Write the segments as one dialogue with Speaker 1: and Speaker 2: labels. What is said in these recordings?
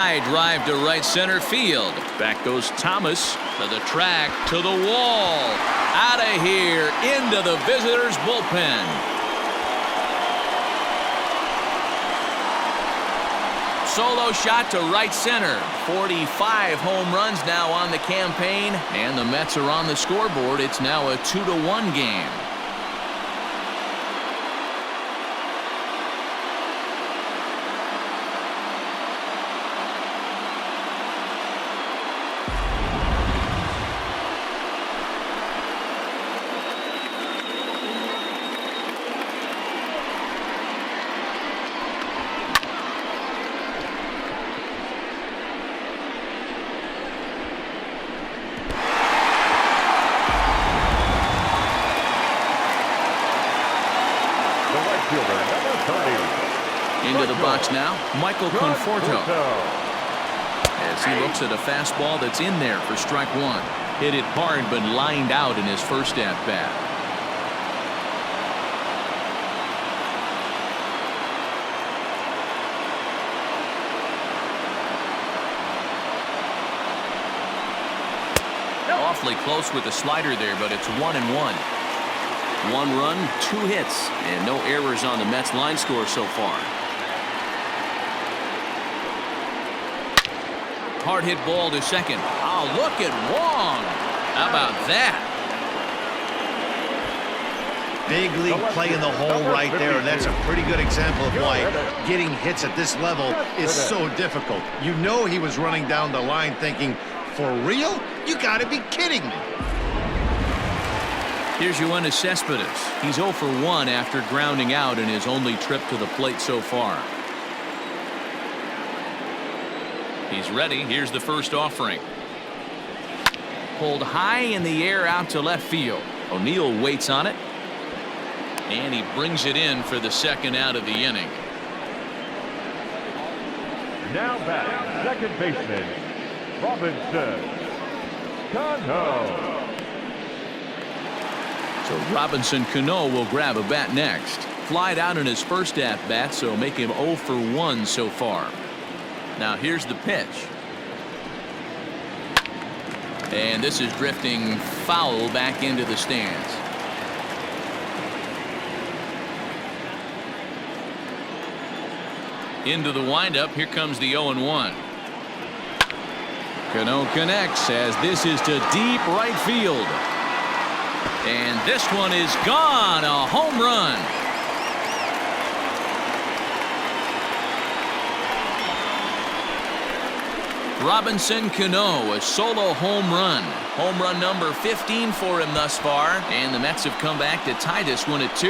Speaker 1: Drive to right center field. Back goes Thomas to the track, to the wall. Out of here, into the visitors' bullpen. Solo shot to right center. 45 home runs now on the campaign, and the Mets are on the scoreboard. It's now a 2-1 game. Into the box now, Michael Conforto. As he looks at a fastball that's in there for strike one. Hit it hard but lined out in his first at-bat. Awfully close with the slider there, but it's 1-1. 1 run, 2 hits, and no errors on the Mets line score so far. Hard hit ball to second. Oh, look at Wong. How about that?
Speaker 2: Big league play in the hole right there, and that's a pretty good example of why getting hits at this level is so difficult. You know he was running down the line thinking, for real? You gotta be kidding me.
Speaker 1: Here's Yoenis Cespedes. He's 0 for 1 after grounding out in his only trip to the plate so far. He's ready. Here's the first offering. Pulled high in the air out to left field. O'Neill waits on it. And he brings it in for the second out of the inning.
Speaker 3: Now back, second baseman, Robinson Cano.
Speaker 1: So Robinson Cano will grab a bat next. Flied out in his first at-bat, so make him 0 for 1 so far. Now here's the pitch. And this is drifting foul back into the stands. Into the windup. Here comes the 0-1. Cano connects as this is to deep right field. And this one is gone. A home run. Robinson Cano, a solo home run. Home run number 15 for him thus far. And the Mets have come back to tie this one at 2.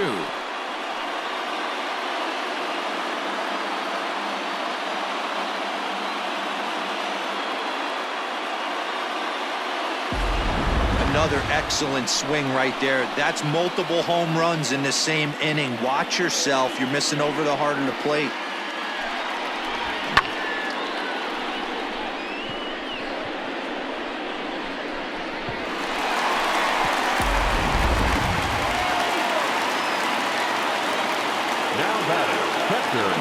Speaker 2: Another excellent swing right there. That's multiple home runs in the same inning. Watch yourself. You're missing over the heart of the plate.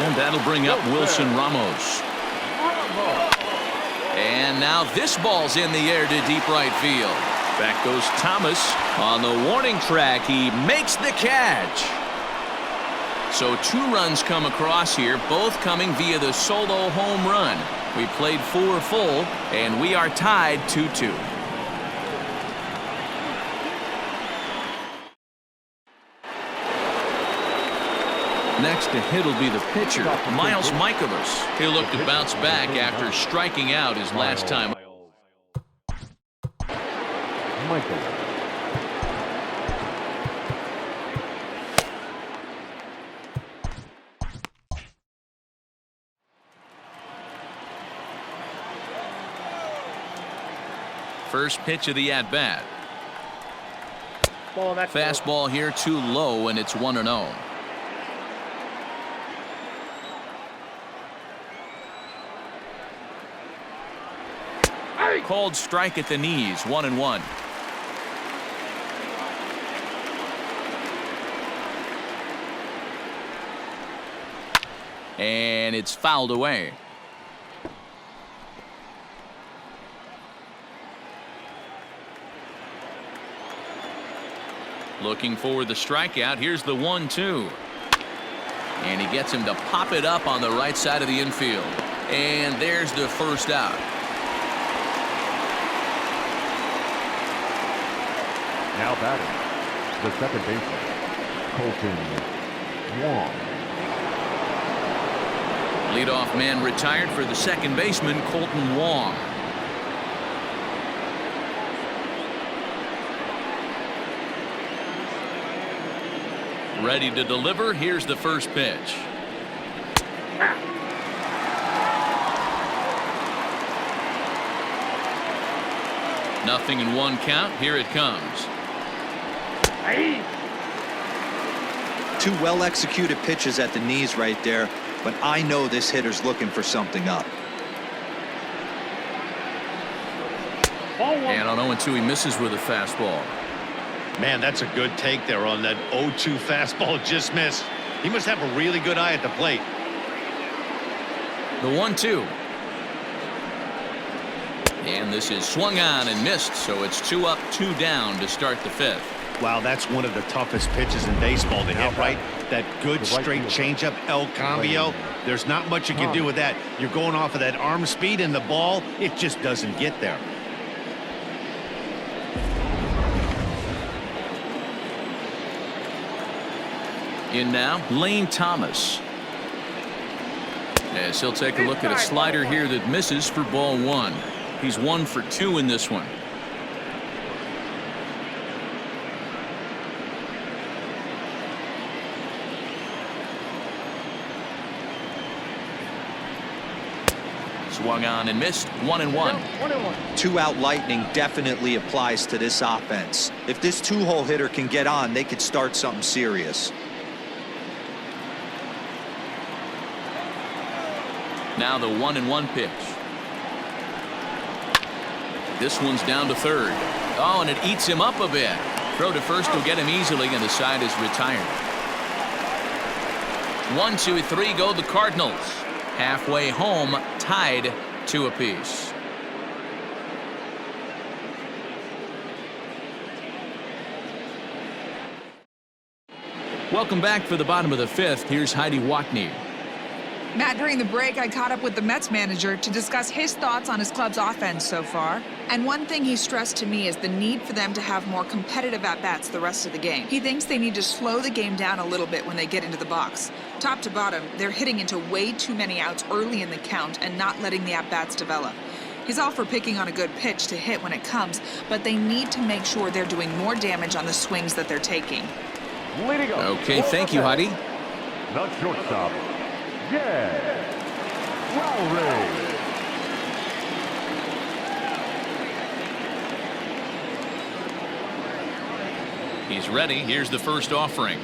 Speaker 1: And that'll bring up Wilson Ramos. And now this ball's in the air to deep right field. Back goes Thomas on the warning track. He makes the catch. So 2 runs come across here, both coming via the solo home run. We played 4 full, and we are tied 2-2. Next to hit will be the pitcher, Miles Michaelis. He'll look to bounce back after striking out his last time. First pitch of the at-bat. Fastball here too low, and it's 1-0. Called strike at the knees, 1-1. And it's fouled away. Looking for the strikeout. Here's the 1-2. And he gets him to pop it up on the right side of the infield. And there's the first out.
Speaker 3: Now batting, the second baseman, Colton Wong.
Speaker 1: Leadoff man retired for the second baseman, Colton Wong. Ready to deliver. Here's the first pitch. Nothing in one count. Here it comes.
Speaker 4: Two well-executed pitches at the knees right there, but I know this hitter's looking for something up.
Speaker 1: And on 0-2, he misses with a fastball.
Speaker 2: Man, that's a good take there on that 0-2 fastball. Just missed. He must have a really good eye at the plate.
Speaker 1: The 1-2. And this is swung on and missed, so it's 2 up, 2 down to start the fifth.
Speaker 2: Wow, that's one of the toughest pitches in baseball to hit, right? That good straight changeup, El Cambio. There's not much you can do with that. You're going off of that arm speed, and the ball, it just doesn't get there.
Speaker 1: In now, Lane Thomas. As he'll take a look at a slider here that misses for ball 1. He's 1 for 2 in this one. Swung on and missed. 1-1.
Speaker 4: 2-out lightning definitely applies to this offense. If this two-hole hitter can get on, they could start something serious.
Speaker 1: Now the 1-1 pitch. This one's down to third. Oh, and it eats him up a bit. Throw to first will get him easily, and the side is retired. 1, 2, 3 go the Cardinals. Halfway home, tied 2 apiece. Welcome back for the bottom of the fifth. Here's Heidi Watney.
Speaker 5: Matt, during the break, I caught up with the Mets manager to discuss his thoughts on his club's offense so far. And one thing he stressed to me is the need for them to have more competitive at-bats the rest of the game. He thinks they need to slow the game down a little bit when they get into the box. Top to bottom, they're hitting into way too many outs early in the count and not letting the at-bats develop. He's all for picking on a good pitch to hit when it comes, but they need to make sure they're doing more damage on the swings that they're taking.
Speaker 1: Okay, thank you, Heidi.
Speaker 3: The shortstop, Jed Lowry.
Speaker 1: He's ready. Here's the first offering.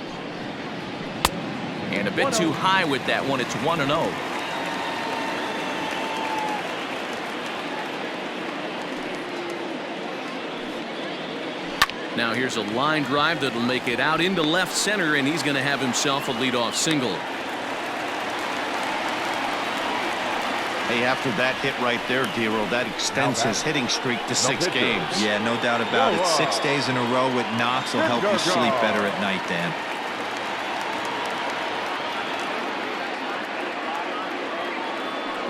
Speaker 1: And a bit too high with that one. It's 1-0. Now here's a line drive that'll make it out into left center, and he's going to have himself a leadoff single.
Speaker 2: Hey, after that hit right there, Dero, that extends his hitting streak to 6 games.
Speaker 4: Yeah, no doubt about it. 6 days in a row with knocks will help you sleep better at night, Dan.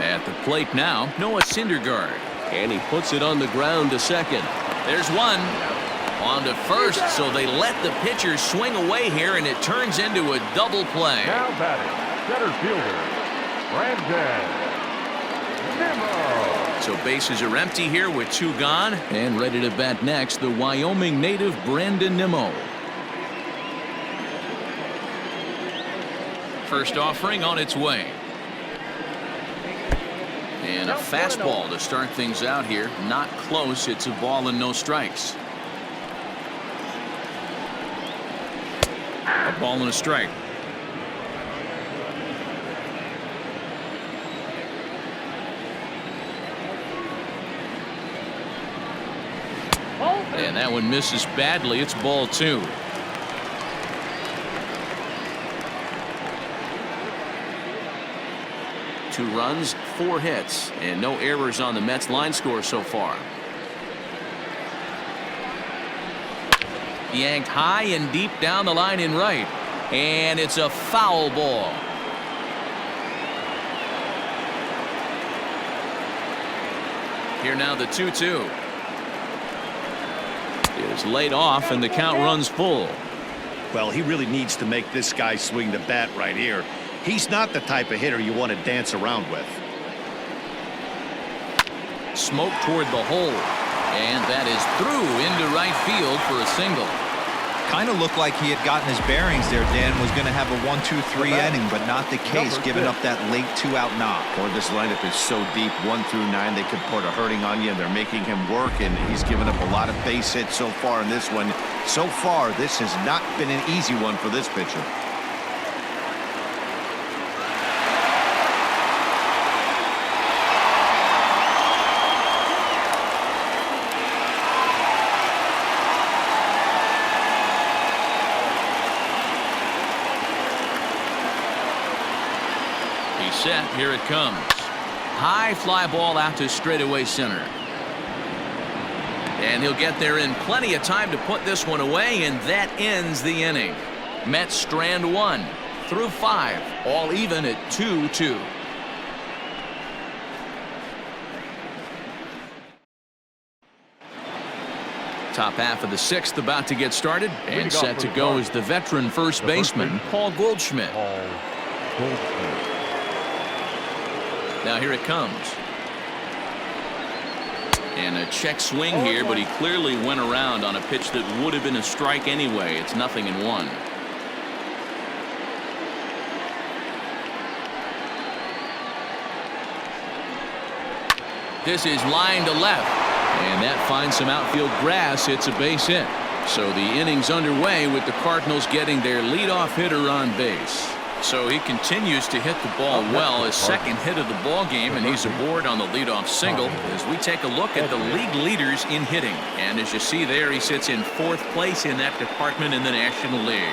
Speaker 1: At the plate now, Noah Syndergaard. And he puts it on the ground to second. There's one. On to first, so they let the pitcher swing away here, and it turns into a double play.
Speaker 3: Now batting, center fielder, Brandon Nimmo.
Speaker 1: So bases are empty here with 2 gone, and ready to bat next, the Wyoming native Brandon Nimmo. First offering on its way. And a fastball to start things out here. Not close. It's a ball and no strikes. A ball and a strike. And that one misses badly. It's ball 2. Two runs, 4 hits, and no errors on the Mets line score so far. Yanked high and deep down the line in right. And it's a foul ball. Here now the 2-2. Is laid off and the count runs full.
Speaker 2: Well, he really needs to make this guy swing the bat right here. He's not the type of hitter you want to dance around with.
Speaker 1: Smoke toward the hole. And that is through into right field for a single.
Speaker 4: Kind of looked like he had gotten his bearings there, Dan. Was going to have a 1-2-3 inning, but not the case, giving up that late 2-out knock.
Speaker 2: Or this lineup is so deep, 1 through 9, they could put a hurting on you, and they're making him work, and he's given up a lot of base hits so far in this one. So far, this has not been an easy one for this pitcher.
Speaker 1: Set. Here it comes. High fly ball out to straightaway center. And he'll get there in plenty of time to put this one away, and that ends the inning. Mets strand 1 through 5, all even at 2-2. Top half of the 6th about to get started, and set to go is the veteran first baseman, Paul Goldschmidt. Now here it comes. And a check swing here, but he clearly went around on a pitch that would have been a strike anyway. It's 0-1. This is line to left. And that finds some outfield grass. It's a base hit. So the inning's underway with the Cardinals getting their leadoff hitter on base. So he continues to hit the ball well, his second hit of the ball game, and he's aboard on the leadoff single as we take a look at the league leaders in hitting. And as you see there, he sits in 4th place in that department in the National League.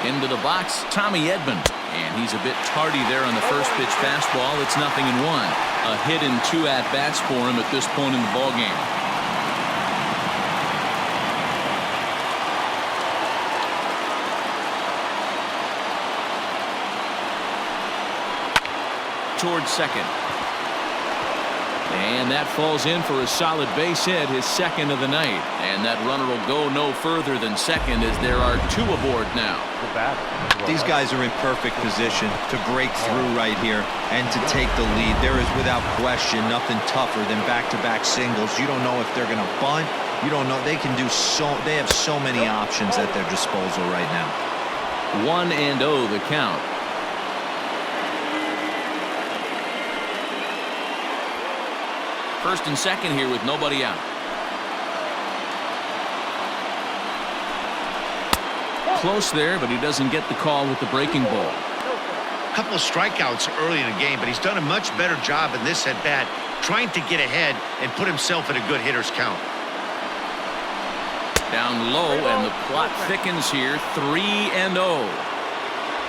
Speaker 1: Into the box, Tommy Edman. And he's a bit tardy there on the first pitch fastball. It's 0-1. A hit and 2 at-bats for him at this point in the ballgame. Towards second. And that falls in for a solid base hit, his second of the night. And that runner will go no further than second as there are 2 aboard now.
Speaker 4: These guys are in perfect position to break through right here and to take the lead. There is without question nothing tougher than back-to-back singles. You don't know if they're going to bunt. You don't know. They can do so. They have so many options at their disposal right now.
Speaker 1: 1-0 the count. First and second here with nobody out. Close there, but he doesn't get the call with the breaking ball.
Speaker 2: A couple of strikeouts early in the game, but he's done a much better job in this at-bat trying to get ahead and put himself in a good hitter's count.
Speaker 1: Down low, and the plot thickens here. 3-0.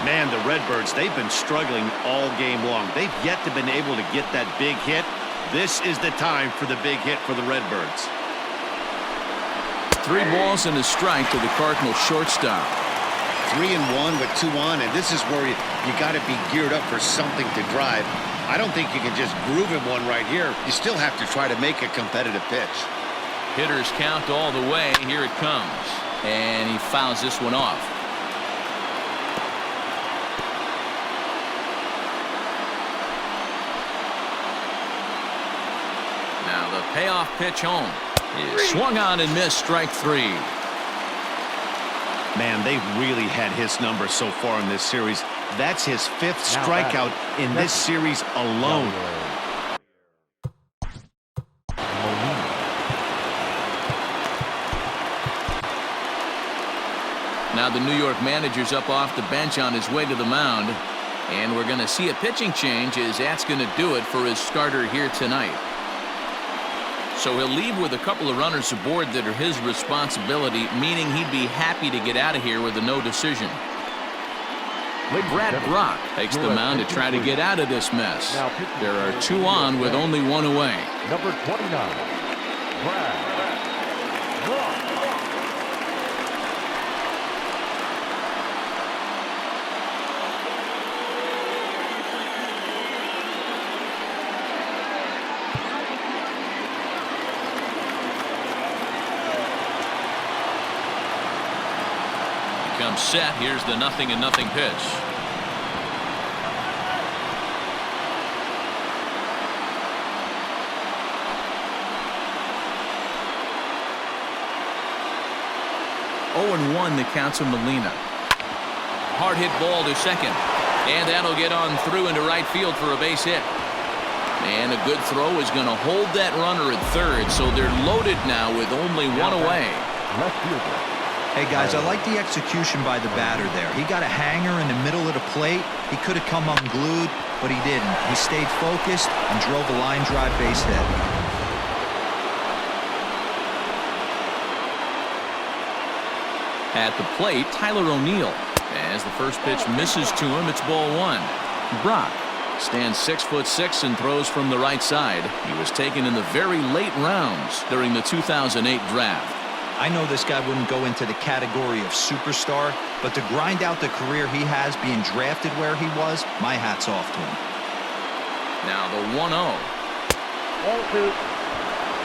Speaker 2: Man, the Redbirds, they've been struggling all game long. They've yet to been able to get that big hit. This is the time for the big hit for the Redbirds.
Speaker 1: 3 balls and a strike to the Cardinals shortstop.
Speaker 2: 3-1 with 2 on, and this is where you got to be geared up for something to drive. I don't think you can just groove him one right here. You still have to try to make a competitive pitch.
Speaker 1: Hitters count all the way. Here it comes. And he fouls this one off. Now the payoff pitch home is swung on and missed, strike 3.
Speaker 2: Man, they've really had his number so far in this series. That's his 5th strikeout in this series alone.
Speaker 1: Now the New York manager's up off the bench on his way to the mound. And we're going to see a pitching change as that's going to do it for his starter here tonight. So he'll leave with a couple of runners aboard that are his responsibility, meaning he'd be happy to get out of here with a no decision. Brad Brock takes the mound to try to get out of this mess. There are 2 on with only 1 away.
Speaker 3: Number 29, Brad Brock.
Speaker 1: Comes set. Here's the 0-0 pitch. Oh, 1 the count to Molina. Hard hit ball to second, and that'll get on through into right field for a base hit. And a good throw is going to hold that runner at third, so they're loaded now with only 1 away.
Speaker 3: Left fielder.
Speaker 4: Hey, guys, I like the execution by the batter there. He got a hanger in the middle of the plate. He could have come unglued, but he didn't. He stayed focused and drove a line drive base hit.
Speaker 1: At the plate, Tyler O'Neill. As the first pitch misses to him, it's ball 1. Brock stands 6'6" and throws from the right side. He was taken in the very late rounds during the 2008 draft.
Speaker 4: I know this guy wouldn't go into the category of superstar, but to grind out the career he has being drafted where he was, my hat's off to him.
Speaker 1: Now the 1-0.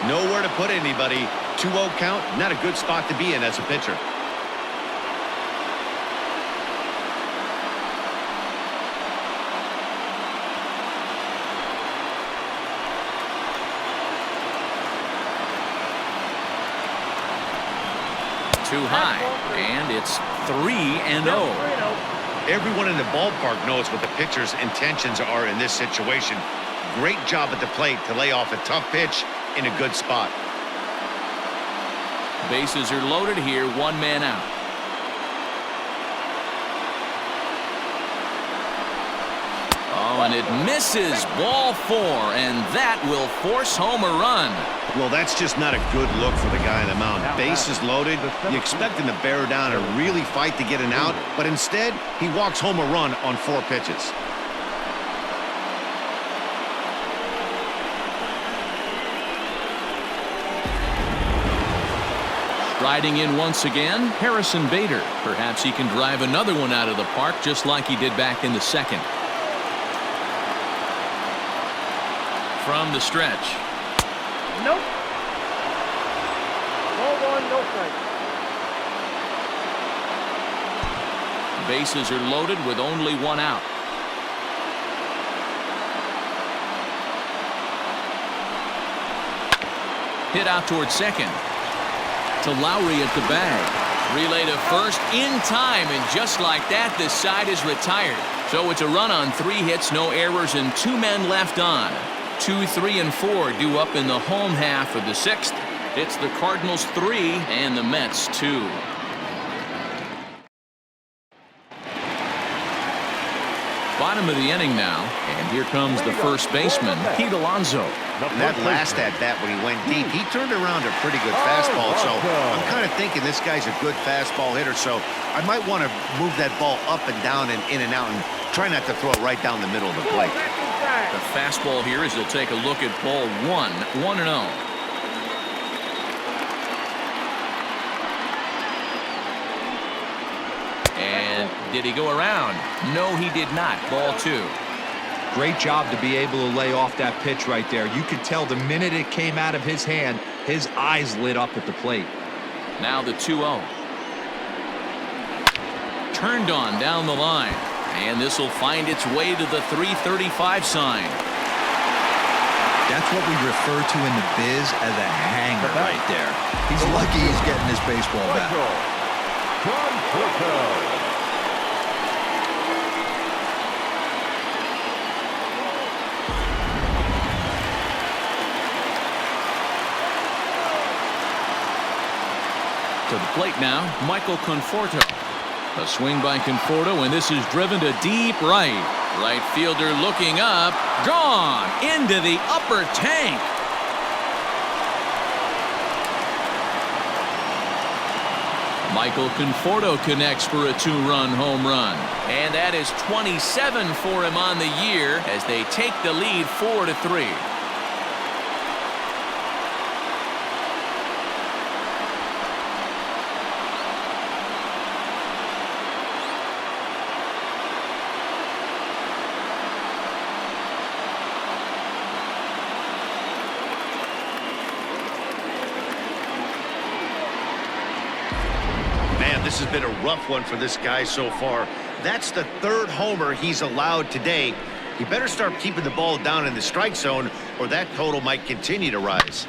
Speaker 2: Nowhere to put anybody. 2-0 count, not a good spot to be in as a pitcher.
Speaker 1: Too high, and it's 3-0.
Speaker 2: Everyone in the ballpark knows what the pitcher's intentions are in this situation. Great job at the plate to lay off a tough pitch in a good spot.
Speaker 1: Bases are loaded here, 1 man out. Oh, and it misses, ball 4, and that will force home a run.
Speaker 2: Well, that's just not a good look for the guy on the mound. Bases loaded. You expect him to bear down and really fight to get an out, but instead, he walks home a run on 4 pitches.
Speaker 1: Striding in once again, Harrison Bader. Perhaps he can drive another one out of the park just like he did back in the second. From the stretch.
Speaker 6: Nope. Ball 1, no strike.
Speaker 1: Bases are loaded with only 1 out. Hit out towards second. To Lowry at the bag. Relay to first in time, and just like that, this side is retired. So it's a run on 3 hits, no errors, and 2 men left on. 2, 3, and 4 due up in the home half of the 6th. It's the Cardinals 3 and the Mets 2. Bottom of the inning now, and here comes the first baseman, Pete Alonso.
Speaker 2: That last at-bat when he went deep, he turned around a pretty good fastball, so I'm kind of thinking this guy's a good fastball hitter, so I might want to move that ball up and down and in and out and try not to throw it right down the middle of the plate.
Speaker 1: The fastball here is to take a look at ball 1, 1-0. And did he go around? No, he did not. Ball 2.
Speaker 4: Great job to be able to lay off that pitch right there. You could tell the minute it came out of his hand, his eyes lit up at the plate.
Speaker 1: Now the 2-0. Turned on down the line. And this will find its way to the 335 sign.
Speaker 4: That's what we refer to in the biz as a hanger right there. He's lucky he's getting his baseball back.
Speaker 1: To the plate now, Michael Conforto. A swing by Conforto, and this is driven to deep right. Right fielder looking up, gone into the upper tank. Michael Conforto connects for a 2-run home run. And that is 27 for him on the year as they take the lead 4-3.
Speaker 2: This has been a rough one for this guy so far. That's the 3rd homer he's allowed today. He better start keeping the ball down in the strike zone, or that total might continue to rise.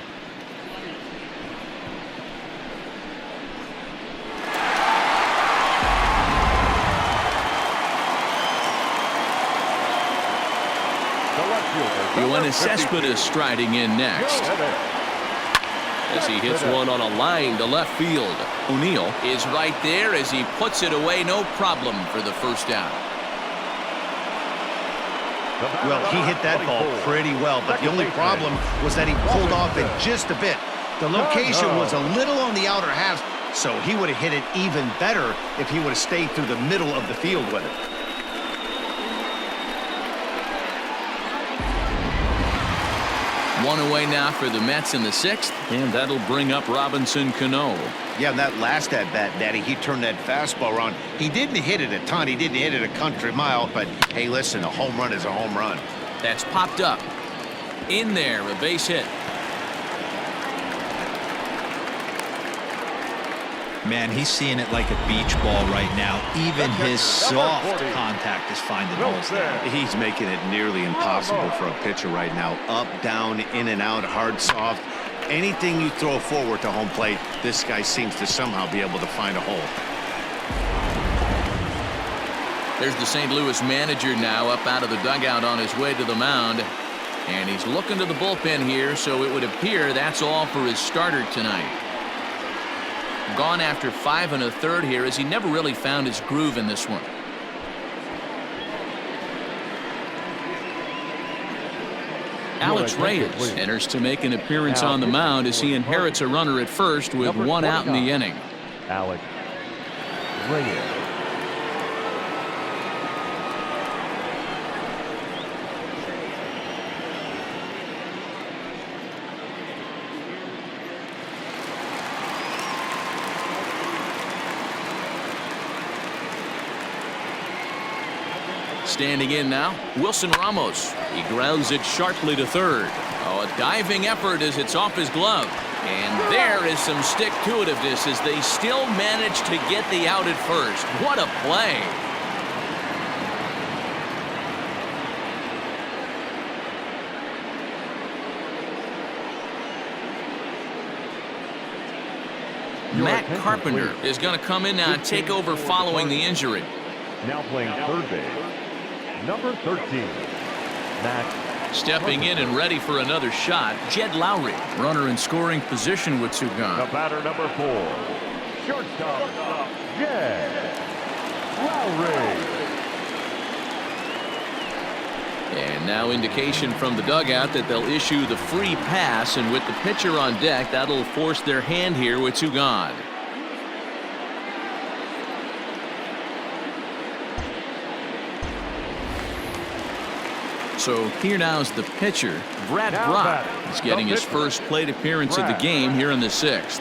Speaker 1: Yoenis Cespedes striding in next. As he hits one on a line to left field. O'Neill is right there as he puts it away, no problem for the first down.
Speaker 2: Well, he hit that ball pretty well, but the only problem was that he pulled off it just a bit. The location was a little on the outer half, so he would have hit it even better if he would have stayed through the middle of the field with it.
Speaker 1: One away now for the Mets in the 6th, and that'll bring up Robinson Cano.
Speaker 2: Yeah, that last at-bat, Daddy, he turned that fastball around. He didn't hit it a ton. He didn't hit it a country mile, but hey, listen, a home run is a home run.
Speaker 1: That's popped up. In there, a base hit.
Speaker 4: Man, he's seeing it like a beach ball right now. Even his soft contact is finding holes there.
Speaker 2: He's making it nearly impossible for a pitcher right now. Up, down, in and out, hard, soft. Anything you throw forward to home plate, this guy seems to somehow be able to find a hole.
Speaker 1: There's the St. Louis manager now up out of the dugout on his way to the mound. And he's looking to the bullpen here, so it would appear that's all for his starter tonight. Gone after 5 1/3 here as he never really found his groove in this one. Alex Reyes enters to make an appearance on the mound as he inherits a runner at first with 1 out in the inning.
Speaker 3: Alex Reyes.
Speaker 1: Standing in now, Wilson Ramos. He grounds it sharply to third. Oh, a diving effort as it's off his glove. And there is some stick-to-itiveness as they still manage to get the out at first. What a play. Matt Carpenter is going to come in now and take over following the injury.
Speaker 3: Now playing third base, number 13, Matt.
Speaker 1: Stepping in and ready for another shot, Jed Lowry. Runner in scoring position with 2 gone.
Speaker 3: The batter, number 4, shortstop, Jed Lowry.
Speaker 1: And now indication from the dugout that they'll issue the free pass, and with the pitcher on deck, that'll force their hand here with 2 gone. So here now is the pitcher, Brad Brach. He's getting his first plate appearance of the game here in the 6th.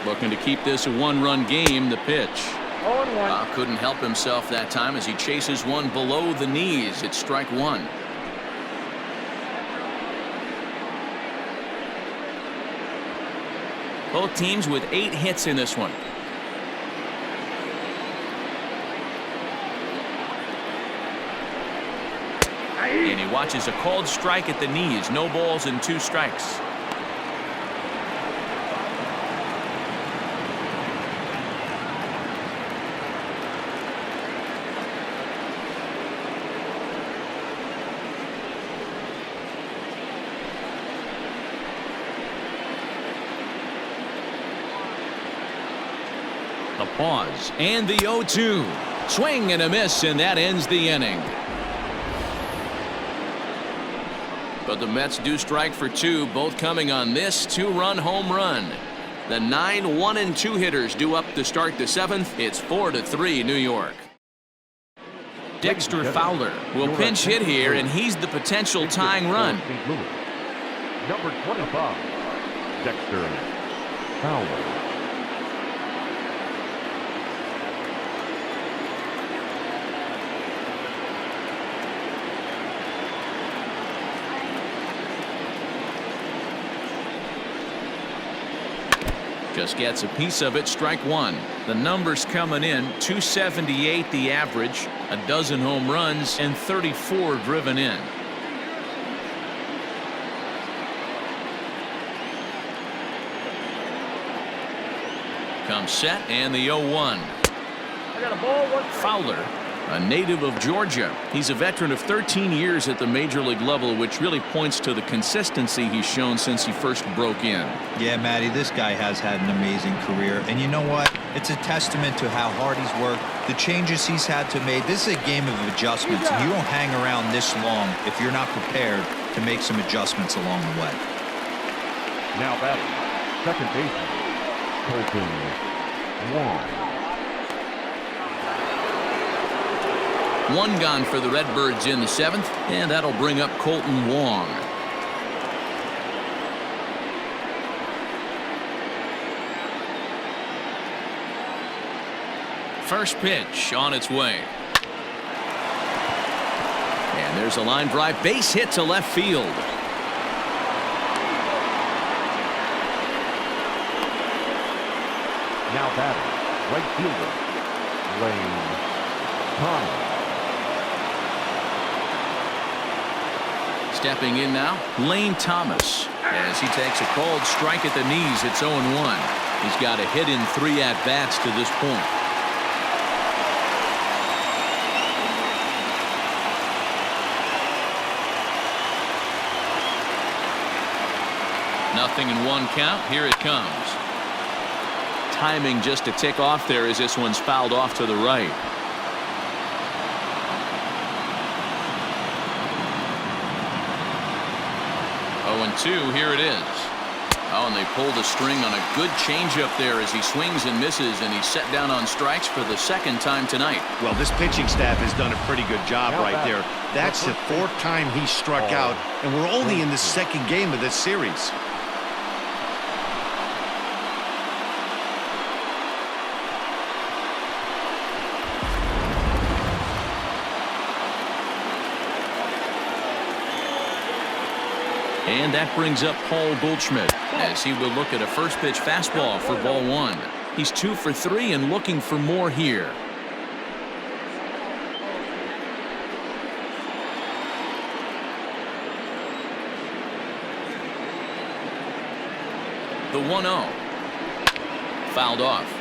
Speaker 1: Looking to keep this a 1-run game. The pitch. Couldn't help himself that time as he chases one below the knees. It's strike 1. Both teams with 8 hits in this one. And he watches a called strike at the knees. No balls and 2 strikes. The pause and the 0-2. Swing and a miss, and that ends the inning. But the Mets do strike for 2, both coming on this 2-run home run. The 9 1-2 hitters due up to start the 7th. It's 4-3 New York. Dexter Fowler will pinch hit here, and he's the potential tying run.
Speaker 3: Number 25, Dexter Fowler.
Speaker 1: Just gets a piece of it, strike 1. The numbers coming in, 278 the average, a dozen home runs, and 34 driven in. Comes set, and the 0-1.
Speaker 6: I got a ball, 1 strike.
Speaker 1: Fowler, a native of Georgia. He's a veteran of 13 years at the major league level, which really points to the consistency he's shown since he first broke in.
Speaker 4: Yeah, Matty, this guy has had an amazing career. And you know what? It's a testament to how hard he's worked, the changes he's had to make. This is a game of adjustments, and you don't hang around this long if you're not prepared to make some adjustments along the way.
Speaker 3: Now batting, second baseman, Colton Wong.
Speaker 1: 1 gone for the Redbirds in the 7th, and that'll bring up Colton Wong. First pitch on its way. And there's a line drive, base hit to left field.
Speaker 3: Now batting, right fielder, Lane Thomas.
Speaker 1: Stepping in now, Lane Thomas. As he takes a called strike at the knees, it's 0-1. He's got a hit in 3 at-bats to this point. Nothing in 1 count. Here it comes. Timing just a tick off there as this one's fouled off to the right. 0-2, here it is. Oh, and they pulled a string on a good changeup there as he swings and misses, and he's set down on strikes for the 2nd time tonight.
Speaker 2: Well, this pitching staff has done a pretty good job right there. That's the 4th time he struck out, and we're only in the 2nd game of this series.
Speaker 1: And that brings up Paul Goldschmidt as he will look at a first pitch fastball for ball 1. He's 2 for 3 and looking for more here. The 1-0. Fouled off.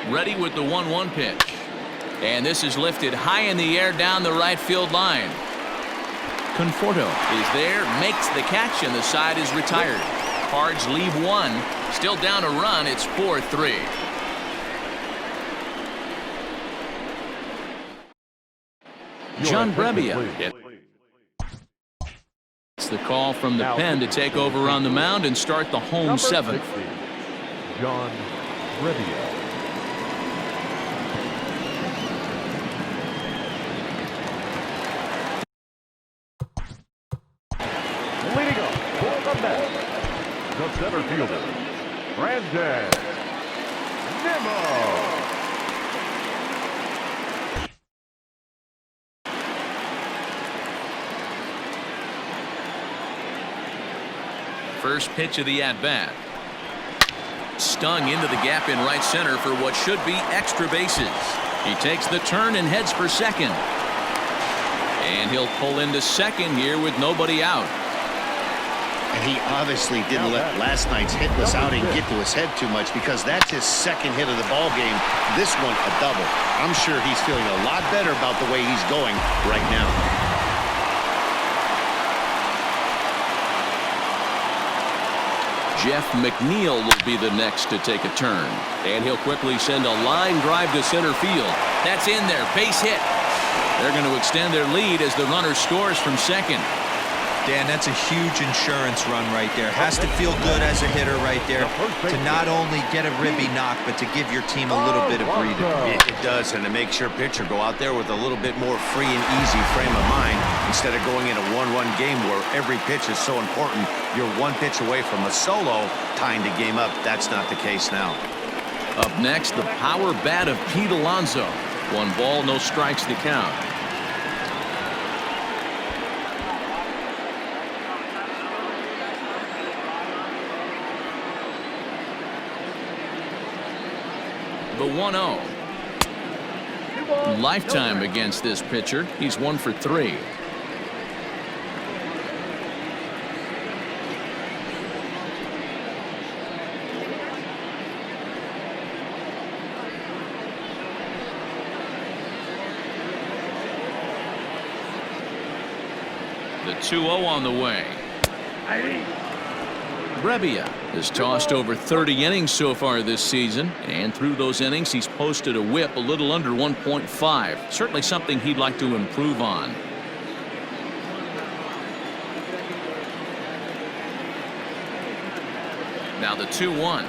Speaker 1: Ready with the 1-1 pitch. And this is lifted high in the air down the right field line. Conforto is there, makes the catch, and the side is retired. Cards leave 1. Still down a run. It's 4-3. John Brebbia. It's the call from the pen to take over on the mound and start the home 7th.
Speaker 3: John Brebbia. Leading up for the Mets, the center fielder, Brandon Nimmo.
Speaker 1: First pitch of the at-bat. Stung into the gap in right center for what should be extra bases. He takes the turn and heads for second. And he'll pull into second here with nobody out.
Speaker 2: And he obviously didn't let last night's hitless outing get to his head too much, because that's his 2nd hit of the ball game. This one a double. I'm sure he's feeling a lot better about the way he's going right now.
Speaker 1: Jeff McNeil will be the next to take a turn. And he'll quickly send a line drive to center field. That's in there. Base hit. They're going to extend their lead as the runner scores from second.
Speaker 4: Dan, that's a huge insurance run right there. Has to feel good as a hitter right there to not only get a ribby knock, but to give your team a little bit of breathing.
Speaker 2: It does, and it makes your pitcher go out there with a little bit more free and easy frame of mind instead of going in a one-run game where every pitch is so important. You're one pitch away from a solo, tying the game up. That's not the case now.
Speaker 1: Up next, the power bat of Pete Alonso. 1 ball, no strikes to count. The 1-0. Lifetime against this pitcher. He's 1 for 3. The 2-0 on the way. Brebbia has tossed over 30 innings so far this season, and through those innings he's posted a whip a little under 1.5. Certainly something he'd like to improve on. Now the 2-1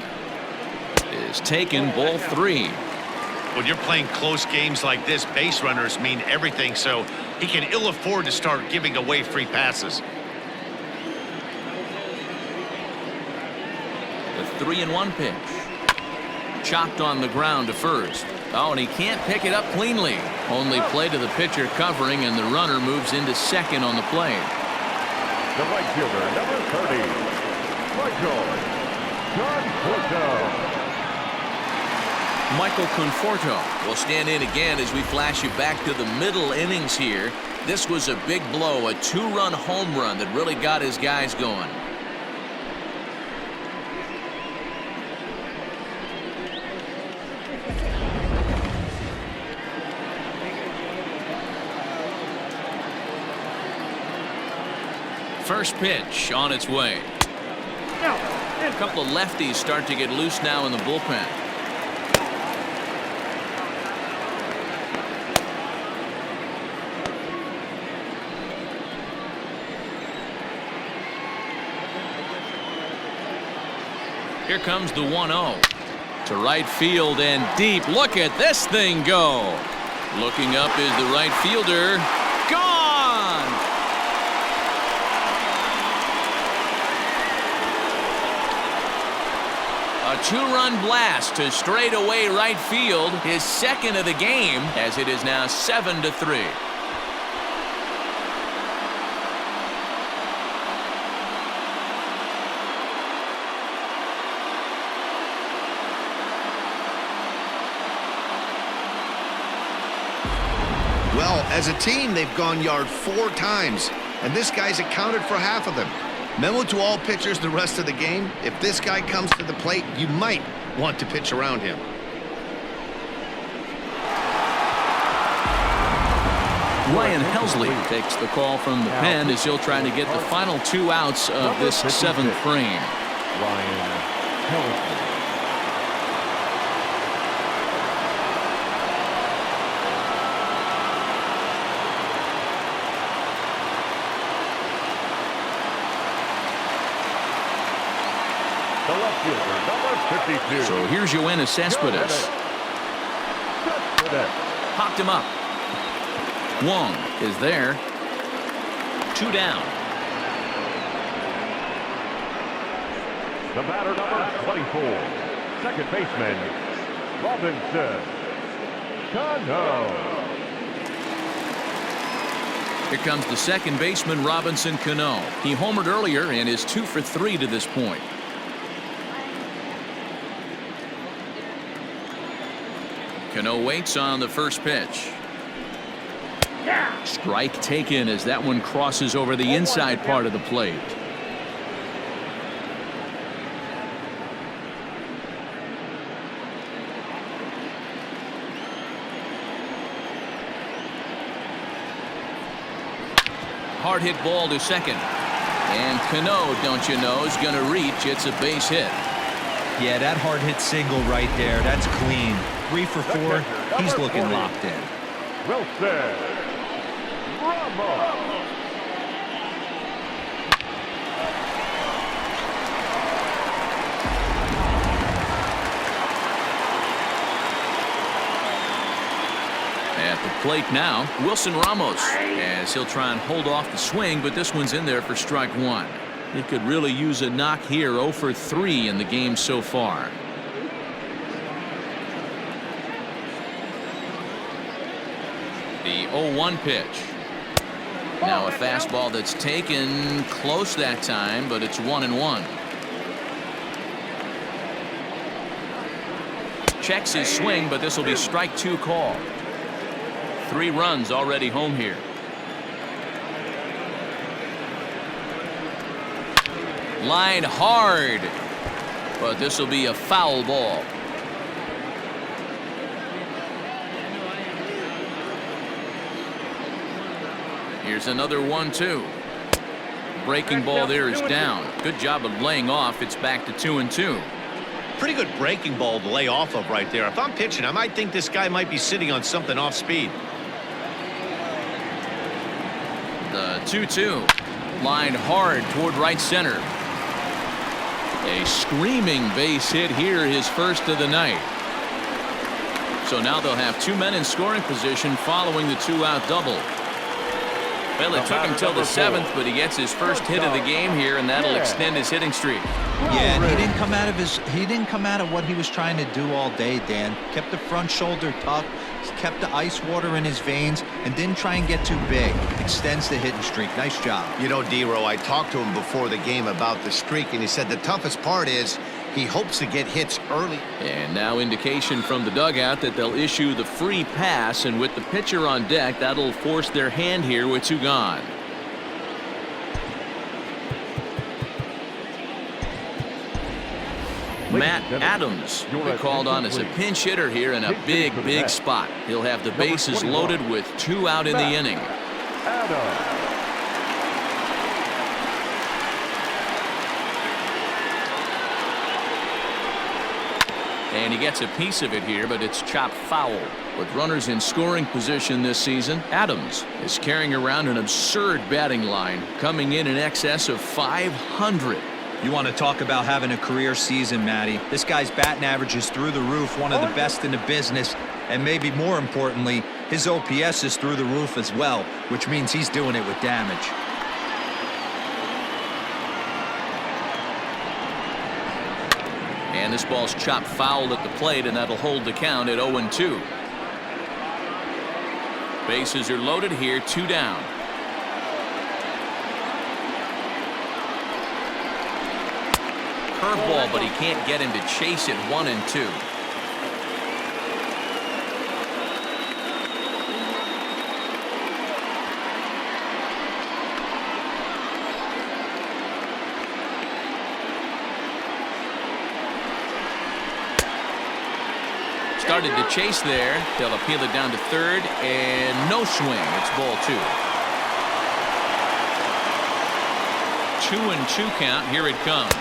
Speaker 1: is taken, ball 3.
Speaker 2: When you're playing close games like this, base runners mean everything, so he can ill afford to start giving away free passes.
Speaker 1: The 3-1 pitch. Chopped on the ground to first. Oh, and he can't pick it up cleanly. Only play to the pitcher covering, and the runner moves into second on the play.
Speaker 3: The right fielder, number 30,
Speaker 1: Michael Conforto will stand in again as we flash you back to the middle innings here. This was a big blow, a 2-run home run that really got his guys going. First pitch on its way. A couple of lefties start to get loose now in the bullpen. Here comes the 1-0 to right field and deep. Look at this thing go. Looking up is the right fielder. Gone! A 2-run blast to straightaway right field, his second of the game, as it is now 7-3.
Speaker 2: Well, as a team, they've gone yard 4 times, and this guy's accounted for half of them. Memo to all pitchers the rest of the game: if this guy comes to the plate, you might want to pitch around him.
Speaker 1: Ryan Helsley takes the call from the pen as he'll try to get the final 2 outs of this 7th frame.
Speaker 3: Ryan Helsley. The left fielder, number 52.
Speaker 1: So here's Yoenis Cespedes. Popped him up. Wong is there. 2 down.
Speaker 3: The batter, number 24, second baseman, Robinson Cano.
Speaker 1: Here comes the second baseman, Robinson Cano. He homered earlier and is 2 for 3 to this point. Cano waits on the first pitch. Strike taken as that one crosses over the inside part of the plate. Hard hit ball to second. And Cano, don't you know, is going to reach. It's a base hit.
Speaker 4: Yeah, that hard hit single right there. That's clean. 3 for 4. He's looking locked in.
Speaker 3: Wilson Ramos.
Speaker 1: At the plate now, Wilson Ramos, as he'll try and hold off the swing, but this one's in there for strike 1. He could really use a knock here. 0 for 3 in the game so far. The 0-1 pitch. Now a fastball that's taken close that time, but it's 1-1. Checks his swing, but this will be strike 2 call. 3 runs already home here. Line hard, but this will be a foul ball. Here's another 1-2. Breaking ball there is down. Good job of laying off. It's back to 2-2.
Speaker 2: Pretty good breaking ball to lay off of right there. If I'm pitching, I might think this guy might be sitting on something off speed.
Speaker 1: The 2-2. Lined hard toward right center. A screaming base hit here, his first of the night. So now they'll have 2 men in scoring position following the 2-out double. Well, it took him till the 7th, but he gets his first hit of the game here, and that'll extend his hitting streak.
Speaker 4: Yeah, and he didn't come out of what he was trying to do all day, Dan. Kept the front shoulder tucked, kept the ice water in his veins, and didn't try and get too big. Extends the hitting streak. Nice job.
Speaker 2: You know, D-Row, I talked to him before the game about the streak, and he said the toughest part is he hopes to get hits early.
Speaker 1: And now indication from the dugout that they'll issue the free pass, and with the pitcher on deck, that'll force their hand here with 2 gone. Matt Adams will be called on as a pinch hitter here in a big spot. He'll have the bases loaded with 2 out in the inning. And he gets a piece of it here, but it's chopped foul. With runners in scoring position this season, Adams is carrying around an absurd batting line, coming in excess of 500.
Speaker 4: You want to talk about having a career season, Matty. This guy's batting average is through the roof, one of the best in the business, and maybe more importantly, his OPS is through the roof as well, which means he's doing it with damage.
Speaker 1: And this ball's chopped foul at the plate, and that'll hold the count at 0-2. Bases are loaded here, 2 down. Curveball, but he can't get him to chase it. 1-2. Started to chase there. They'll appeal it down to third, and no swing. It's ball 2. 2-2 count. Here it comes.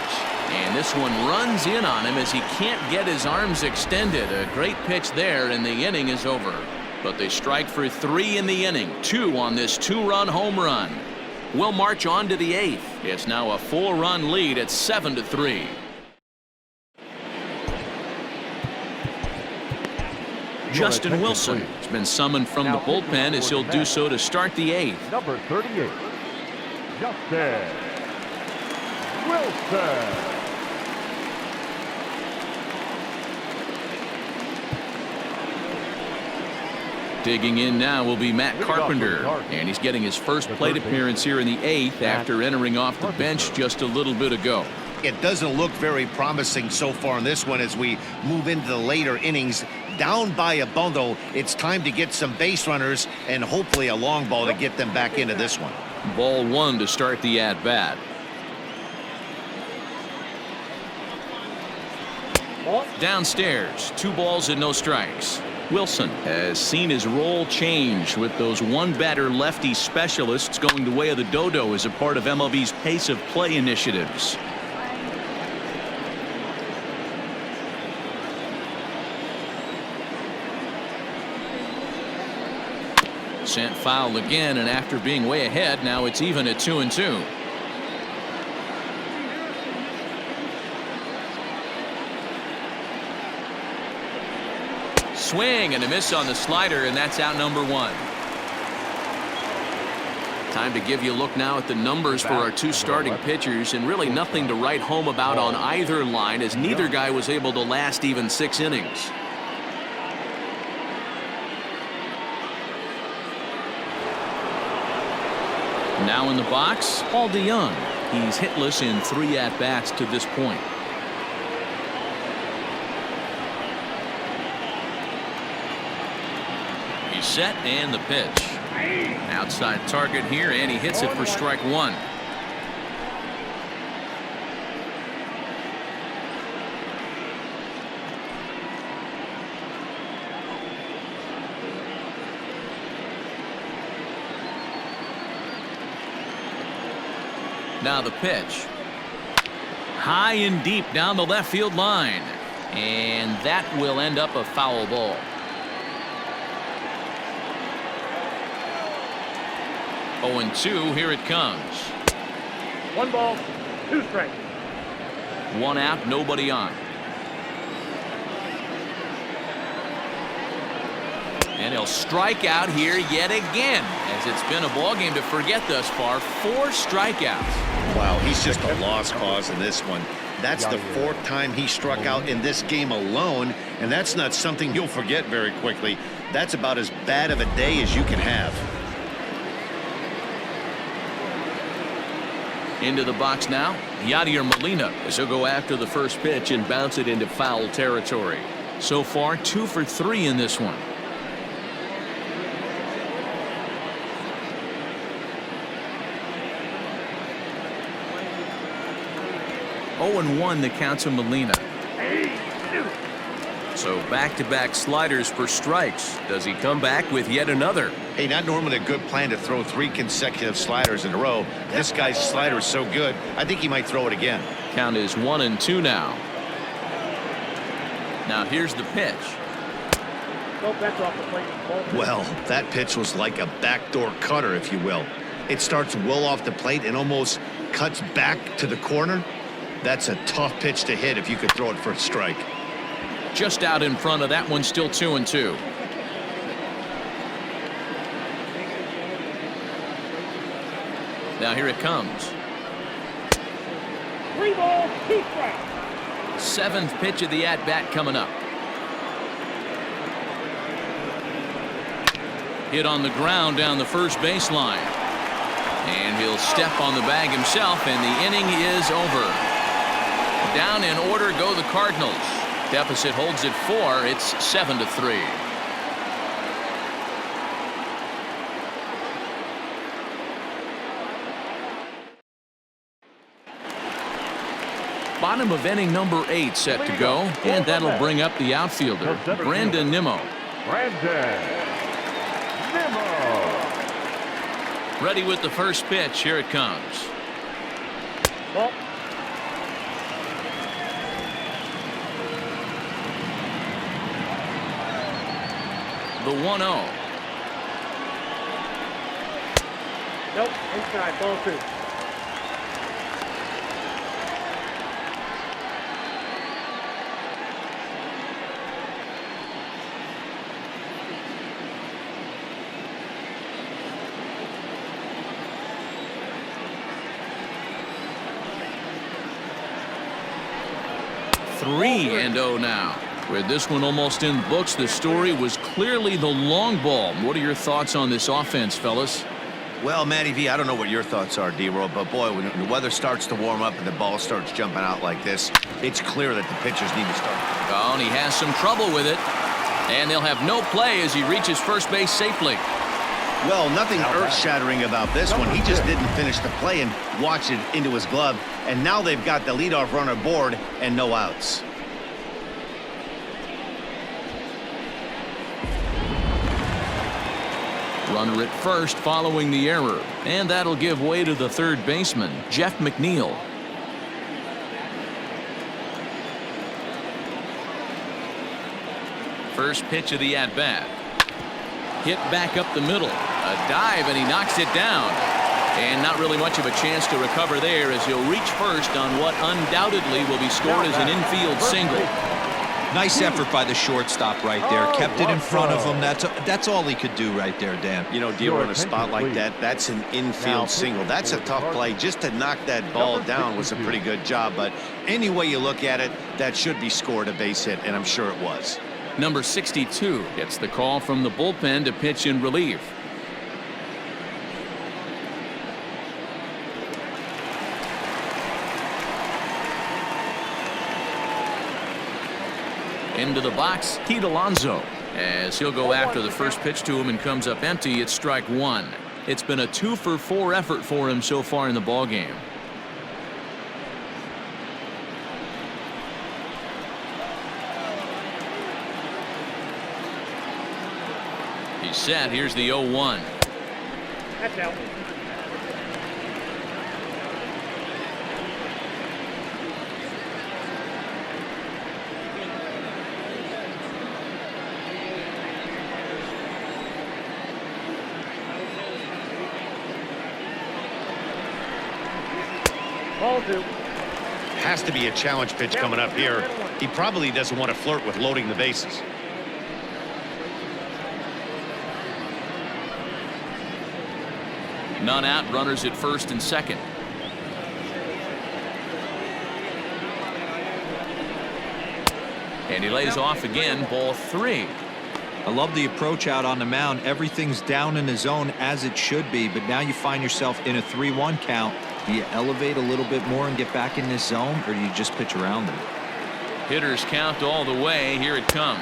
Speaker 1: And this one runs in on him as he can't get his arms extended. A great pitch there, and the inning is over. But they strike for 3 in the inning. 2 on this 2-run home run. We'll march on to the 8th. It's now a 4-run lead at 7-3. Justin Wilson has been summoned from the bullpen as he'll do so to start the 8th.
Speaker 3: Number 38, Justin Wilson.
Speaker 1: Digging in now will be Matt Carpenter, and he's getting his first plate appearance here in the 8th after entering off the bench just a little bit ago.
Speaker 2: It doesn't look very promising so far in this one as we move into the later innings. Down by a bundle, it's time to get some base runners and hopefully a long ball to get them back into this one.
Speaker 1: Ball 1 to start the at-bat. Downstairs, 2 balls and no strikes. Wilson has seen his role change with those one-batter lefty specialists going the way of the dodo as a part of MLB's pace of play initiatives. Sent foul again, and after being way ahead, now it's even at 2-2. Swing and a miss on the slider, and that's out number 1. Time to give you a look now at the numbers for our two starting pitchers, and really nothing to write home about on either line, as neither guy was able to last even 6 innings. Now in the box, Paul DeYoung. He's hitless in 3 at-bats to this point. He's set, and the pitch. Outside target here, and he hits it for strike 1. Now the pitch. High and deep down the left field line. And that will end up a foul ball. Oh, and 2, here it comes.
Speaker 6: 1 ball, 2 strikes.
Speaker 1: 1 out, nobody on. And he'll strike out here yet again, as it's been a ball game to forget thus far. 4 strikeouts.
Speaker 2: Wow, he's just a lost cause in this one. That's the 4th time he struck out in this game alone, and that's not something you'll forget very quickly. That's about as bad of a day as you can have.
Speaker 1: Into the box now, Yadier Molina, as he'll go after the first pitch and bounce it into foul territory. So far, 2 for 3 in this one. Oh, and 1 the count to Molina. So back-to-back sliders for strikes. Does he come back with yet another?
Speaker 2: Hey, not normally a good plan to throw 3 consecutive sliders in a row. This guy's slider is so good, I think he might throw it again.
Speaker 1: Count is 1-2 now. Now here's the pitch.
Speaker 6: That's off the plate.
Speaker 2: Well, that pitch was like a backdoor cutter, if you will. It starts well off the plate and almost cuts back to the corner. That's a tough pitch to hit if you could throw it for a strike.
Speaker 1: Just out in front of that one, still 2-2. Now here it comes.
Speaker 6: 3 balls, 2 strikes.
Speaker 1: 7th pitch of the at-bat coming up. Hit on the ground down the first baseline. And he'll step on the bag himself, and the inning is over. Down in order go the Cardinals. Deficit holds at 4. It's 7-3. Bottom of inning number 8 set to go, and that'll bring up the outfielder, Brandon Nimmo. Ready with the first pitch. Here it comes.
Speaker 6: Ball.
Speaker 1: The 1-0.
Speaker 6: Nope, inside, ball 2.
Speaker 1: Three and 0 now. With this one almost in the books, the story was clearly the long ball. What are your thoughts on this offense, fellas?
Speaker 2: Well, Matty V, I don't know what your thoughts are, D-Roll, but boy, when the weather starts to warm up and the ball starts jumping out like this, it's clear that the pitchers need to start.
Speaker 1: Oh, and he has some trouble with it. And they'll have no play as he reaches first base safely.
Speaker 2: Well, nothing earth-shattering about this one. He just didn't finish the play and watched it into his glove. And now they've got the leadoff runner aboard and no outs.
Speaker 1: Runner at first following the error, and that'll give way to the third baseman, Jeff McNeil. First pitch of the at-bat. Hit back up the middle. A dive, and he knocks it down. And not really much of a chance to recover there, as he'll reach first on what undoubtedly will be scored as an infield single.
Speaker 4: Nice effort by the shortstop right there. Kept it in front of him. That's all he could do right there, Dan.
Speaker 2: You know, dealing in a spot like that, that's an infield single. That's a tough play. Just to knock that ball down was a pretty good job. But any way you look at it, that should be scored a base hit, and I'm sure it was.
Speaker 1: Number 62 gets the call from the bullpen to pitch in relief. Into the box, Pete Alonso, as he'll go after the first pitch to him and comes up empty. It's strike one. It's been a 2-for-4 effort for him so far in the ballgame. He's set. Here's the 0-1.
Speaker 6: That's out. Ball two.
Speaker 2: Has to be a challenge pitch coming up here. He probably doesn't want to flirt with loading the bases.
Speaker 1: None out, runners at first and second. And he lays off again, ball three.
Speaker 4: I love the approach out on the mound. Everything's down in the zone as it should be, but now you find yourself in a 3-1 count. Do you elevate a little bit more and get back in this zone, or do you just pitch around them?
Speaker 1: Hitters count all the way. Here it comes.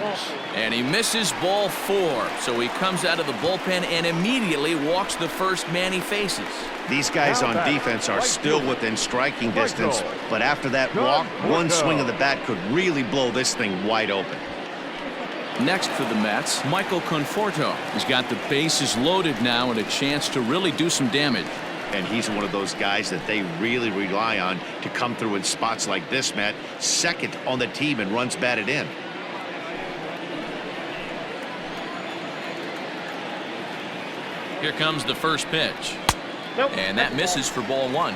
Speaker 1: And he misses ball four. So he comes out of the bullpen and immediately walks the first man he faces.
Speaker 2: These guys on defense are still within striking distance, but after that walk, one swing of the bat could really blow this thing wide open.
Speaker 1: Next for the Mets, Michael Conforto. He's got the bases loaded now and a chance to really do some damage.
Speaker 2: And he's one of those guys that they really rely on to come through in spots like this, Matt. Second on the team in runs batted in.
Speaker 1: Here comes the first pitch. And that misses for ball one.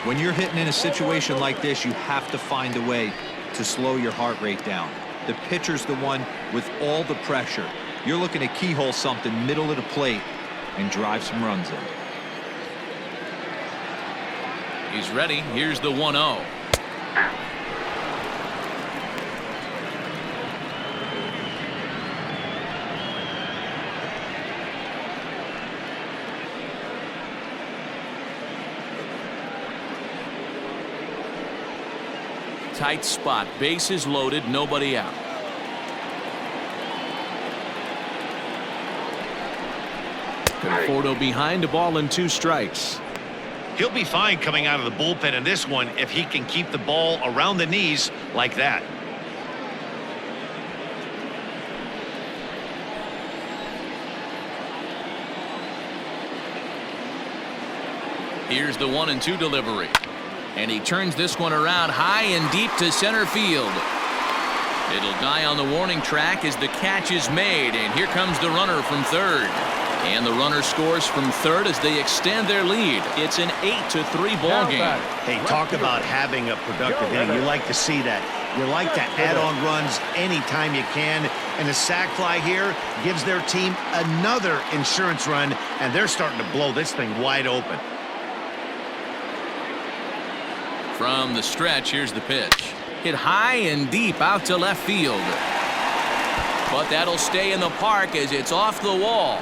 Speaker 4: When you're hitting in a situation like this, you have to find a way to slow your heart rate down. The pitcher's the one with all the pressure. You're looking to keyhole something middle of the plate and drive some runs in.
Speaker 1: He's ready. Here's the 1-0. Tight spot. Bases loaded. Nobody out. Conforto behind, a ball and 2 strikes.
Speaker 2: He'll be fine coming out of the bullpen in this one if he can keep the ball around the knees like that.
Speaker 1: Here's the 1-2 delivery. And he turns this one around high and deep to center field. It'll die on the warning track as the catch is made. And here comes the runner from third. And the runner scores from third as they extend their lead. It's an 8-3 ball game.
Speaker 2: Hey, talk about having a productive inning. You like to see that. You like to add on runs anytime you can. And the sac fly here gives their team another insurance run, and they're starting to blow this thing wide open.
Speaker 1: From the stretch, here's the pitch. Hit high and deep out to left field. But that'll stay in the park as it's off the wall.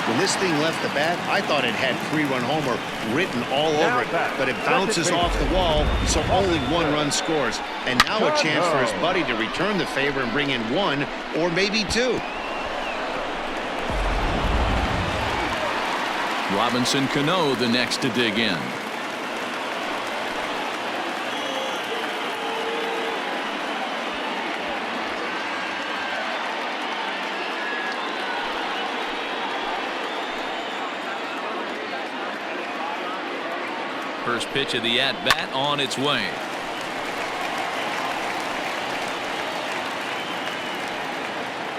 Speaker 2: When this thing left the bat, I thought it had 3-run homer written all over it, but it bounces off the wall, so only 1 run scores. And now a chance for his buddy to return the favor and bring in 1 or maybe 2.
Speaker 1: Robinson Cano the next to dig in. First pitch of the at-bat on its way.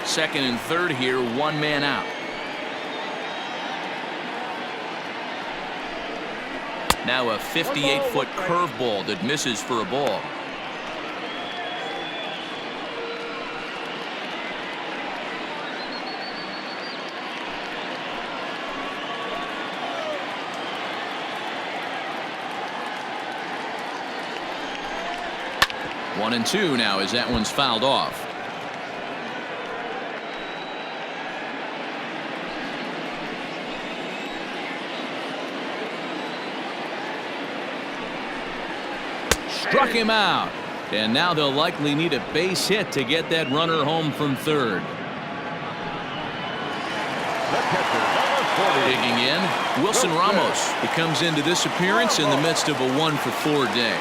Speaker 1: Second and third here, one man out. Now a 58-foot curveball that misses for a ball. One and two now as that one's fouled off. Struck him out. And now they'll likely need a base hit to get that runner home from third. Digging in, Wilson Ramos. He comes into this appearance in the midst of a 1-for-4 day.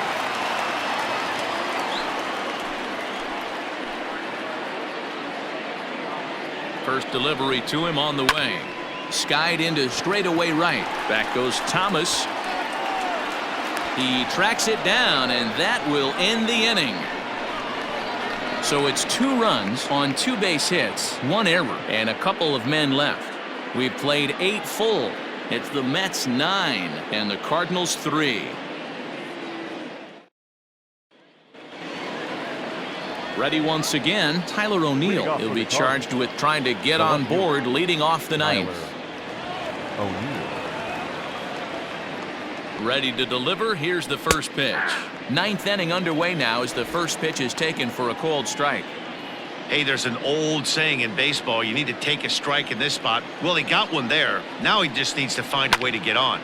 Speaker 1: First delivery to him on the way. Skied into straightaway right. Back goes Thomas. He tracks it down, and that will end the inning. So it's 2 runs on 2 base hits, 1 error, and a couple of men left. We've played 8 full. It's the Mets 9 and the Cardinals 3. Ready once again, Tyler O'Neill. He'll be charged with trying to get on board leading off the ninth. Ready to deliver. Here's the first pitch. 9th inning underway now as the first pitch is taken for a called strike.
Speaker 2: Hey, there's an old saying in baseball, you need to take a strike in this spot. Well, he got one there. Now he just needs to find a way to get on.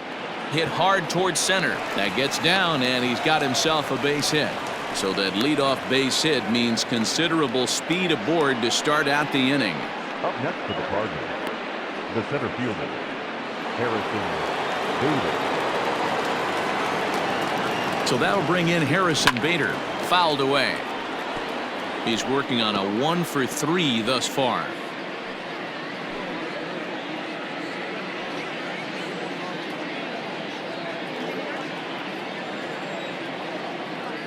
Speaker 1: Hit hard towards center. That gets down, and he's got himself a base hit. So that leadoff base hit means considerable speed aboard to start out the inning.
Speaker 3: Up next for the Cardinals, the center fielder, Harrison Bader.
Speaker 1: So that'll bring in Harrison Bader. Fouled away. He's working on a 1-for-3 thus far.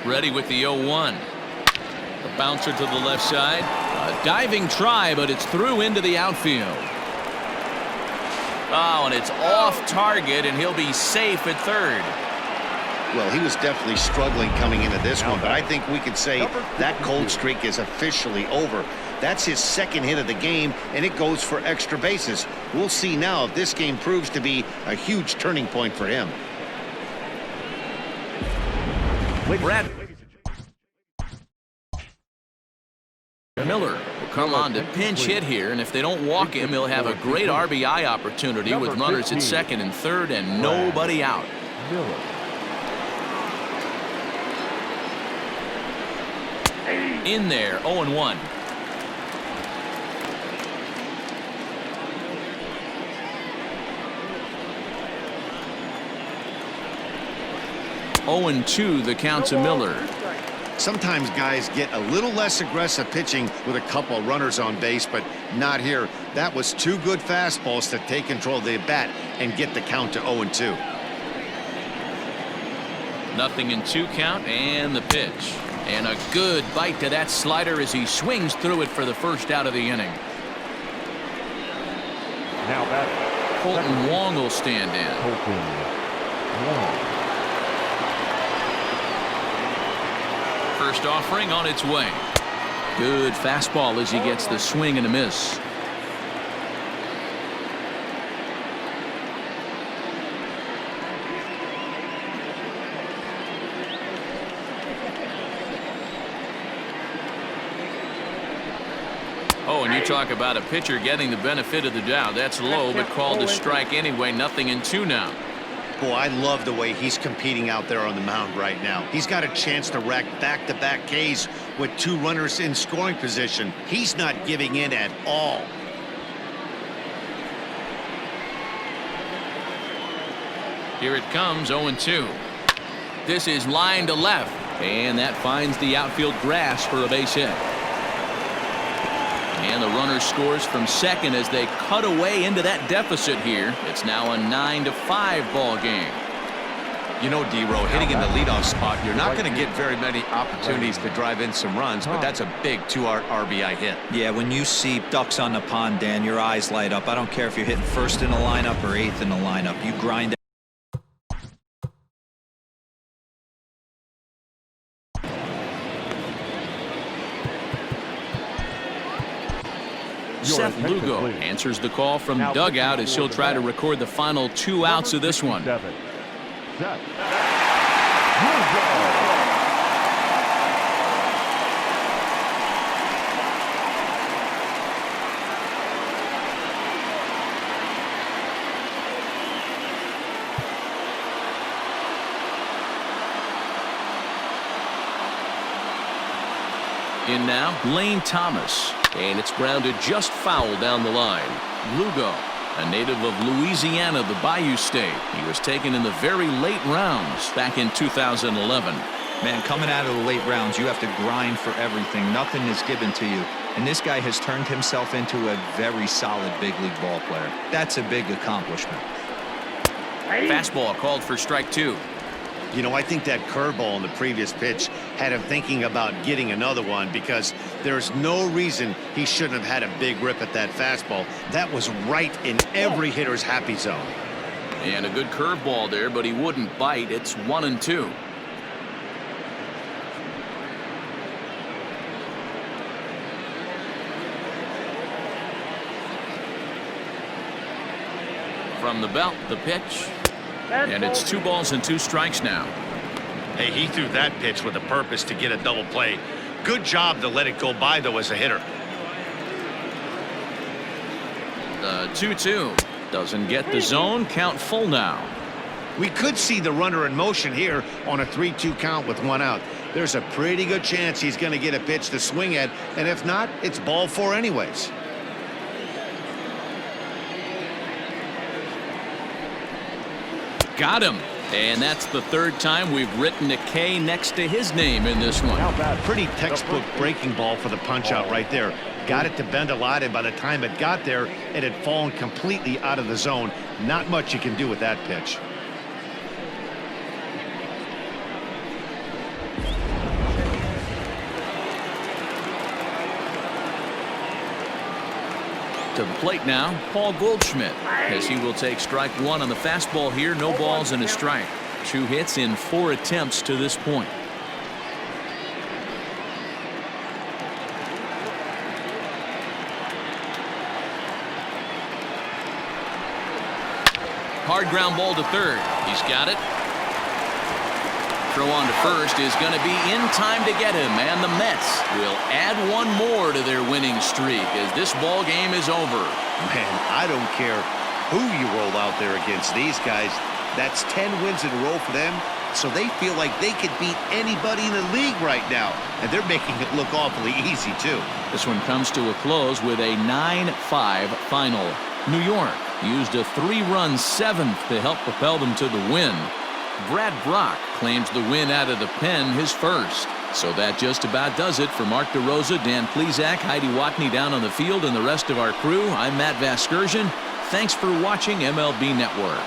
Speaker 1: Ready with the 0-1. A bouncer to the left side. A diving try, but it's through into the outfield. Oh, and it's off target, and he'll be safe at third.
Speaker 2: Well, he was definitely struggling coming into this one, but I think we could say that cold streak is officially over. That's his 2nd hit of the game, and it goes for extra bases. We'll see now if this game proves to be a huge turning point for him.
Speaker 1: Brad Miller will come on to pinch hit here, and if they don't walk him, he'll have a great RBI opportunity with runners at 2nd and 3rd and nobody out. In there, 0-1. Oh, and 2 the count to Miller.
Speaker 2: Sometimes guys get a little less aggressive pitching with a couple of runners on base, but not here. That was 2 good fastballs to take control of the bat and get the count to 0-2.
Speaker 1: 0-2 count, and the pitch. And a good bite to that slider as he swings through it for the first out of the inning.
Speaker 3: Now batting,
Speaker 1: Colton Wong will stand in.
Speaker 3: Colton Wong.
Speaker 1: First offering on its way. Good fastball as he gets the swing and a miss. Oh, and you talk about a pitcher getting the benefit of the doubt. That's low, but called a strike anyway. 0-2 now.
Speaker 2: Boy, I love the way he's competing out there on the mound right now. He's got a chance to rack back-to-back Ks with 2 runners in scoring position. He's not giving in at all.
Speaker 1: Here it comes, 0-2. This is line to left, and that finds the outfield grass for a base hit. And the runner scores from 2nd as they cut away into that deficit here. It's now a 9-5 ball game.
Speaker 2: You know, D-Row, hitting in the leadoff spot, you're not going to get very many opportunities to drive in some runs, but that's a big 2-out RBI hit.
Speaker 4: Yeah, when you see ducks on the pond, Dan, your eyes light up. I don't care if you're hitting first in the lineup or eighth in the lineup. You grind it.
Speaker 1: Seth Lugo answers the call from dugout as he'll try to record the final 2 outs of this one. In now, Lane Thomas. And it's grounded just foul down the line. Lugo, a native of Louisiana, the Bayou State. He was taken in the very late rounds back in 2011.
Speaker 4: Man, coming out of the late rounds, you have to grind for everything. Nothing is given to you. And this guy has turned himself into a very solid big league ball player. That's a big accomplishment.
Speaker 1: Fastball called for strike 2.
Speaker 2: You know, I think that curveball in the previous pitch had him thinking about getting another one because there's no reason he shouldn't have had a big rip at that fastball. That was right in every hitter's happy zone.
Speaker 1: And a good curveball there, but he wouldn't bite. It's 1-2. From the belt, the pitch. And it's 2 balls and 2 strikes now.
Speaker 2: Hey, he threw that pitch with a purpose to get a double play. Good job to let it go by, though, as a hitter.
Speaker 1: The 2-2 doesn't get the zone. Count full now.
Speaker 2: We could see the runner in motion here on a 3-2 count with 1 out. There's a pretty good chance he's going to get a pitch to swing at, and if not, it's ball 4 anyways.
Speaker 1: Got him. And that's the 3rd time we've written a K next to his name in this one.
Speaker 2: Pretty textbook breaking ball for the punch out right there. Got it to bend a lot, and by the time it got there, it had fallen completely out of the zone. Not much you can do with that pitch.
Speaker 1: To the plate now, Paul Goldschmidt, as he will take strike 1 on the fastball here. No balls and a strike. 2 hits in 4 attempts to this point. Hard ground ball to third. He's got it. Throw on to first is going to be in time to get him, and the Mets will add 1 more to their winning streak as this ball game is over.
Speaker 2: Man, I don't care who you roll out there against these guys. That's 10 wins in a row for them, so they feel like they could beat anybody in the league right now, and they're making it look awfully easy, too.
Speaker 1: This one comes to a close with a 9-5 final. New York used a 3-run 7th to help propel them to the win. Brad Brock claims the win out of the pen, his first. So that just about does it for Mark DeRosa, Dan Plesac, Heidi Watney down on the field, and the rest of our crew. I'm Matt Vasgersian. Thanks for watching MLB Network.